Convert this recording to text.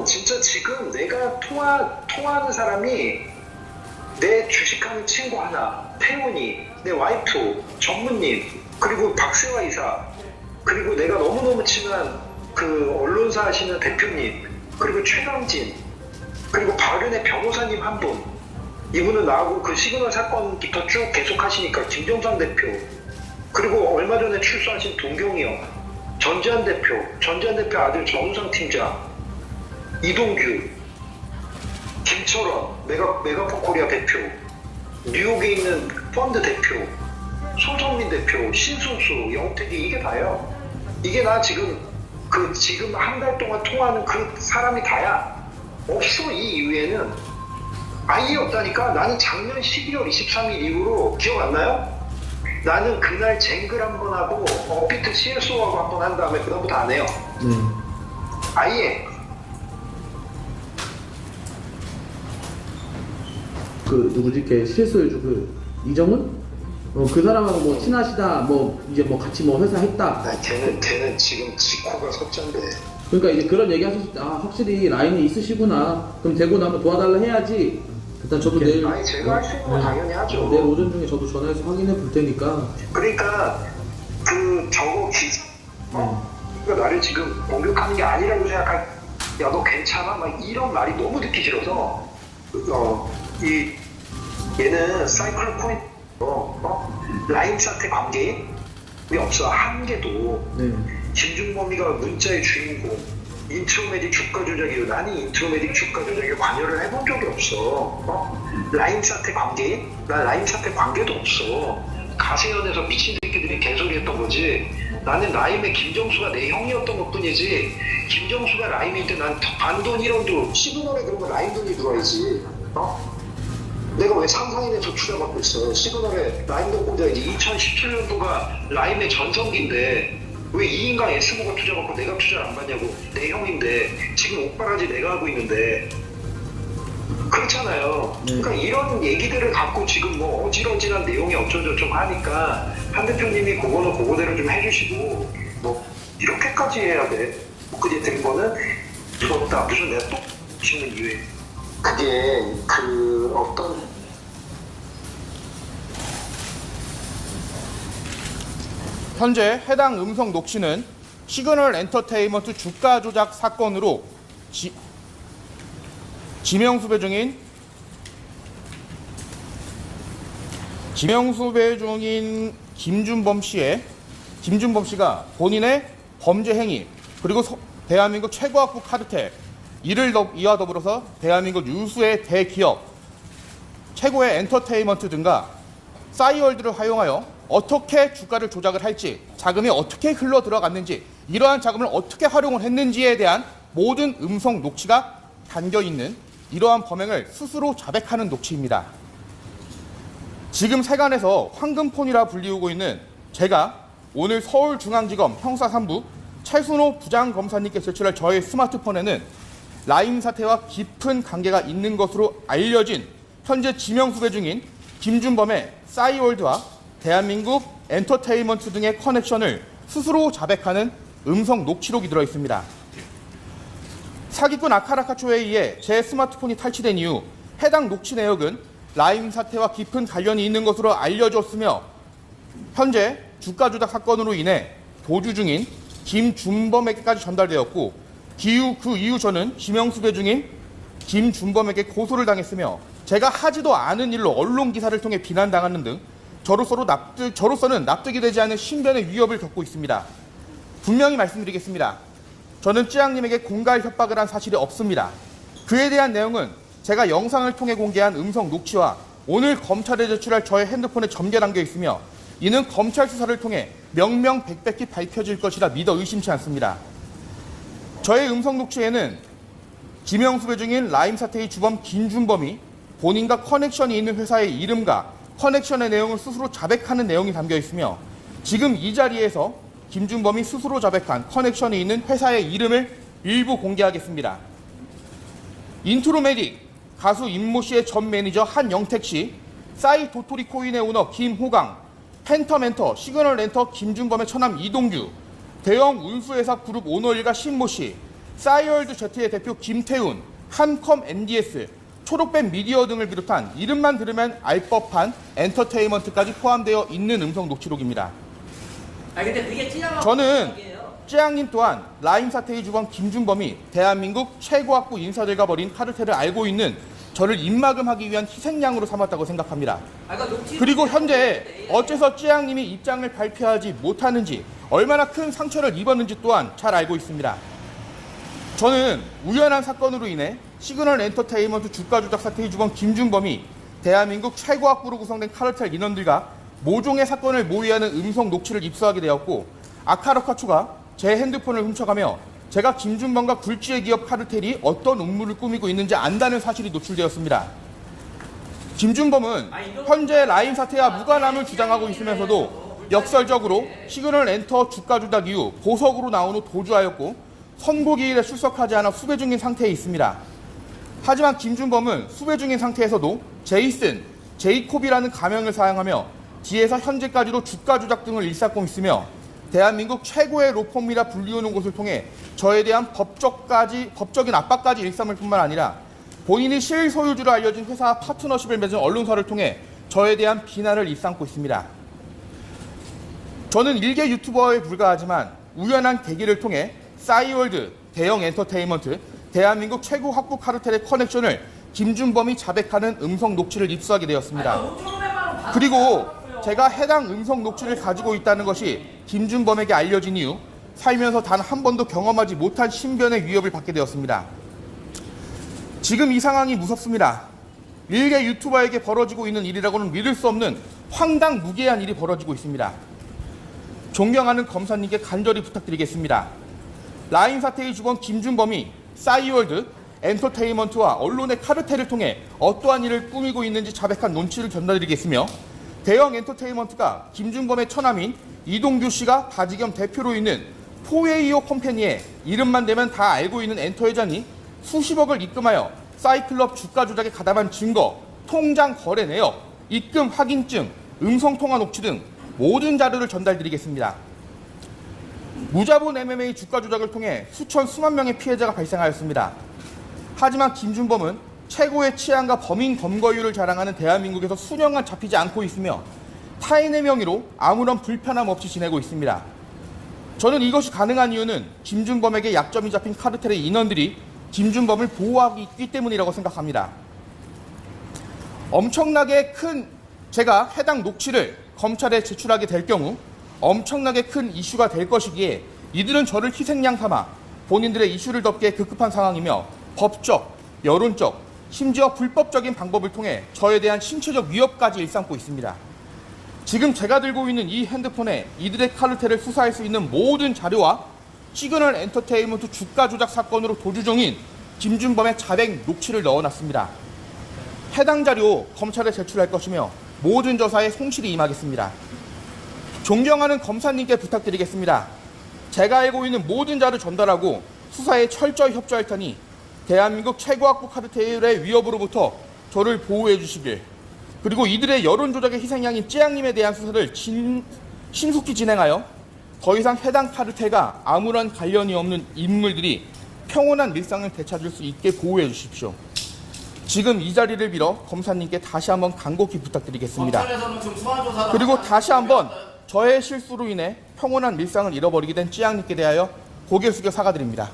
진짜 지금 내가 통화하는 사람이 내 주식하는 친구 하나, 태훈이, 내 와이프, 전무님, 그리고 박세화 이사, 그리고 내가 너무너무 친한 그 언론사 하시는 대표님, 그리고 최강진, 그리고 바른의 변호사님 한 분. 이분은 나하고 그 시그널 사건부터 쭉 계속 하시니까 김정상 대표, 그리고 얼마 전에 출소하신 동경이 형, 전지현 대표 아들 정우성 팀장, 이동규, 김철원, 메가폰 코리아 대표, 뉴욕에 있는 펀드 대표, 손성민 대표, 신순수, 영택이, 이게 다예요. 이게 나 지금 한 달 동안 통화하는 그 사람이 다야. 없어. 이 이후에는 아예 없다니까. 나는 작년 12월 23일 이후로 기억 안 나요? 나는 그날 쟁글 한번 하고 업비트 CSO하고 한번 한 다음에 그다음부터 안 해요. 아예. 그 누구지? 걔 실수 해줘 그 이정훈? 그 사람하고 뭐 친하시다, 뭐 이제 뭐 같이 뭐 회사 했다. 걔는 지금 지코가 석잔데. 그러니까 이제 그런 얘기 하셨을 때, 아 확실히 라인이 있으시구나. 그럼 되고 나면 도와달라 해야지. 일단 저도 내일. 아니 제가 할 수 있는 건 당연히 하죠. 내일 오전 중에 저도 전화해서 확인해 볼 테니까. 그러니까 저거 기자, 그러니까 나를 지금 공격하는 게 아니라고 생각할. 야 너 괜찮아? 막 이런 말이 너무 듣기 싫어서. 얘는 사이클 포인트. 라임 사태 관계에 없어. 한 개도. 김준범이가 문자의 주인공, 인트로메딕 주가 조작이요. 나는 인트로메딕 주가 조작에 관여를 해본 적이 없어. 라임 사태 관계에? 난 라임 사태 관계도 없어. 가세연에서 미친 새끼들이 개소리 했던 거지. 나는 라임의 김정수가 내 형이었던 것 뿐이지. 김정수가 라임일 때 난 반돈 1원도 시그널에 그러면 라임 돈이 들어와야지. 내가 왜 상상인에서 투자받고 있어? 시그널에 라임돈 꽂아야지. 2017년도가 라임의 전성기인데 왜 이인강 S모가 투자받고 내가 투자를 안 받냐고. 내 형인데 지금 옥바라지 내가 하고 있는데. 그렇잖아요. 그러니까 이런 얘기들을 갖고 지금 뭐 어질어질한 내용이 어쩌고저쩌고 하니까 한 대표님이 그거는 그거대로 좀 해주시고 뭐 이렇게까지 해야 돼. 그제 된 거는 부럽다. 무슨 내가 또 치는 이유에 그게 그 어떤 현재 해당 음성 녹취는 시그널 엔터테인먼트 주가 조작 사건으로 지명수배 중인 김준범 씨가 본인의 범죄 행위 그리고 대한민국 최고학부 카르텔 이와 더불어서 대한민국 유수의 대기업 최고의 엔터테인먼트 등과 싸이월드를 활용하여 어떻게 주가를 조작을 할지, 자금이 어떻게 흘러 들어갔는지, 이러한 자금을 어떻게 활용을 했는지에 대한 모든 음성 녹취가 담겨 있는 이러한 범행을 스스로 자백하는 녹취입니다. 지금 세간에서 황금폰이라 불리우고 있는 제가 오늘 서울중앙지검 형사 3부 최순호 부장검사님께 제출할 저의 스마트폰에는 라임 사태와 깊은 관계가 있는 것으로 알려진 현재 지명수배 중인 김준범의 싸이월드와 대한민국 엔터테인먼트 등의 커넥션을 스스로 자백하는 음성 녹취록이 들어있습니다. 사기꾼 아카라카초에 의해 제 스마트폰이 탈취된 이후 해당 녹취 내역은 라임 사태와 깊은 관련이 있는 것으로 알려졌으며 현재 주가 조작 사건으로 인해 도주 중인 김준범에게까지 전달되었고 그 이후 저는 지명수배 중인 김준범에게 고소를 당했으며 제가 하지도 않은 일로 언론 기사를 통해 비난당하는 등 저로서는 납득이 되지 않는 신변의 위협을 겪고 있습니다. 분명히 말씀드리겠습니다. 저는 찌양님에게 공갈 협박을 한 사실이 없습니다. 그에 대한 내용은 제가 영상을 통해 공개한 음성 녹취와 오늘 검찰에 제출할 저의 핸드폰에 점개 담겨 있으며 이는 검찰 수사를 통해 명명백백히 밝혀질 것이라 믿어 의심치 않습니다. 저의 음성 녹취에는 지명수배 중인 라임 사태의 주범 김준범이 본인과 커넥션이 있는 회사의 이름과 커넥션의 내용을 스스로 자백하는 내용이 담겨 있으며 지금 이 자리에서 김준범이 스스로 자백한 커넥션이 있는 회사의 이름을 일부 공개하겠습니다. 인트로메딕 가수 임모 씨의 전 매니저 한영택 씨, 싸이 도토리 코인의 오너 김호강, 펜터멘터 시그널 렌터 김준범의 처남 이동규, 대형 운수회사 그룹 오너 일가 신모 씨, 싸이월드 Z의 대표 김태훈, 한컴 NDS, 초록뱀 미디어 등을 비롯한 이름만 들으면 알 법한 엔터테인먼트까지 포함되어 있는 음성 녹취록입니다. 근데 그게 찌양하고 저는 찌양님 또한 라임 사태의 주범 김준범이 대한민국 최고학부 인사들과 벌인 카르텔을 알고 있는 저를 입막음하기 위한 희생양으로 삼았다고 생각합니다. 그리고 현재 어째서 찌양님이 입장을 발표하지 못하는지, 얼마나 큰 상처를 입었는지 또한 잘 알고 있습니다. 저는 우연한 사건으로 인해 시그널 엔터테인먼트 주가 조작 사태의 주범 김준범이 대한민국 최고학부로 구성된 카르텔 인원들과 모종의 사건을 모의하는 음성 녹취를 입수하게 되었고, 아카르카추가 제 핸드폰을 훔쳐가며 제가 김준범과 굴지의 기업 카르텔이 어떤 음모를 꾸미고 있는지 안다는 사실이 노출되었습니다. 김준범은 현재 라임 사태와 무관함을 주장하고 있으면서도 역설적으로 시그널 엔터 주가 조작 이후 보석으로 나온 후 도주하였고 선고기일에 출석하지 않아 수배 중인 상태에 있습니다. 하지만 김준범은 수배 중인 상태에서도 제이슨, 제이콥이라는 가명을 사용하며 뒤에서 현재까지도 주가 조작 등을 일삼고 있으며 대한민국 최고의 로펌이라 불리우는 곳을 통해 저에 대한 법적인 압박까지 일삼을 뿐만 아니라 본인이 실소유주로 알려진 회사와 파트너십을 맺은 언론사를 통해 저에 대한 비난을 일삼고 있습니다. 저는 일개 유튜버에 불과하지만 우연한 계기를 통해 싸이월드, 대형 엔터테인먼트, 대한민국 최고 학부 카르텔의 커넥션을 김준범이 자백하는 음성 녹취를 입수하게 되었습니다. 그리고 제가 해당 음성 녹취를 가지고 있다는 것이 김준범에게 알려진 이후 살면서 단 한 번도 경험하지 못한 신변의 위협을 받게 되었습니다. 지금 이 상황이 무섭습니다. 일개 유튜버에게 벌어지고 있는 일이라고는 믿을 수 없는 황당무계한 일이 벌어지고 있습니다. 존경하는 검사님께 간절히 부탁드리겠습니다. 라임 사태의 주범 김준범이 싸이월드, 엔터테인먼트와 언론의 카르텔을 통해 어떠한 일을 꾸미고 있는지 자백한 논치를 전달드리겠으며, 대형 엔터테인먼트가 김준범의 처남인 이동규 씨가 바지겸 대표로 있는 포웨이오 컴퍼니의 이름만 대면 다 알고 있는 엔터 회장이 수십억을 입금하여 싸이클럽 주가 조작에 가담한 증거, 통장 거래 내역, 입금 확인증, 음성통화 녹취 등 모든 자료를 전달드리겠습니다. 무자본 MMA 주가 조작을 통해 수만 명의 피해자가 발생하였습니다. 하지만 김준범은 최고의 치안과 범인 검거율을 자랑하는 대한민국에서 수년간 잡히지 않고 있으며 타인의 명의로 아무런 불편함 없이 지내고 있습니다. 저는 이것이 가능한 이유는 김준범에게 약점이 잡힌 카르텔의 인원들이 김준범을 보호하기 있기 때문이라고 생각합니다. 엄청나게 큰 제가 해당 녹취를 검찰에 제출하게 될 경우 엄청나게 큰 이슈가 될 것이기에 이들은 저를 희생양 삼아 본인들의 이슈를 덮기에 급급한 상황이며 법적, 여론적, 심지어 불법적인 방법을 통해 저에 대한 신체적 위협까지 일삼고 있습니다. 지금 제가 들고 있는 이 핸드폰에 이들의 카르텔을 수사할 수 있는 모든 자료와 시그널 엔터테인먼트 주가 조작 사건으로 도주 중인 김준범의 자백 녹취를 넣어놨습니다. 해당 자료 검찰에 제출할 것이며 모든 조사에 성실히 임하겠습니다. 존경하는 검사님께 부탁드리겠습니다. 제가 알고 있는 모든 자료를 전달하고 수사에 철저히 협조할 테니 대한민국 최고학부 카르텔의 위협으로부터 저를 보호해 주시길, 그리고 이들의 여론 조작의 희생양인 찌양님에 대한 수사를 신속히 진행하여 더 이상 해당 카르텔과 아무런 관련이 없는 인물들이 평온한 일상을 되찾을 수 있게 보호해 주십시오. 지금 이 자리를 빌어 검사님께 다시 한번 간곡히 부탁드리겠습니다. 그리고 다시 한번 저의 실수로 인해 평온한 일상을 잃어버리게 된 찌양님께 대하여 고개 숙여 사과드립니다.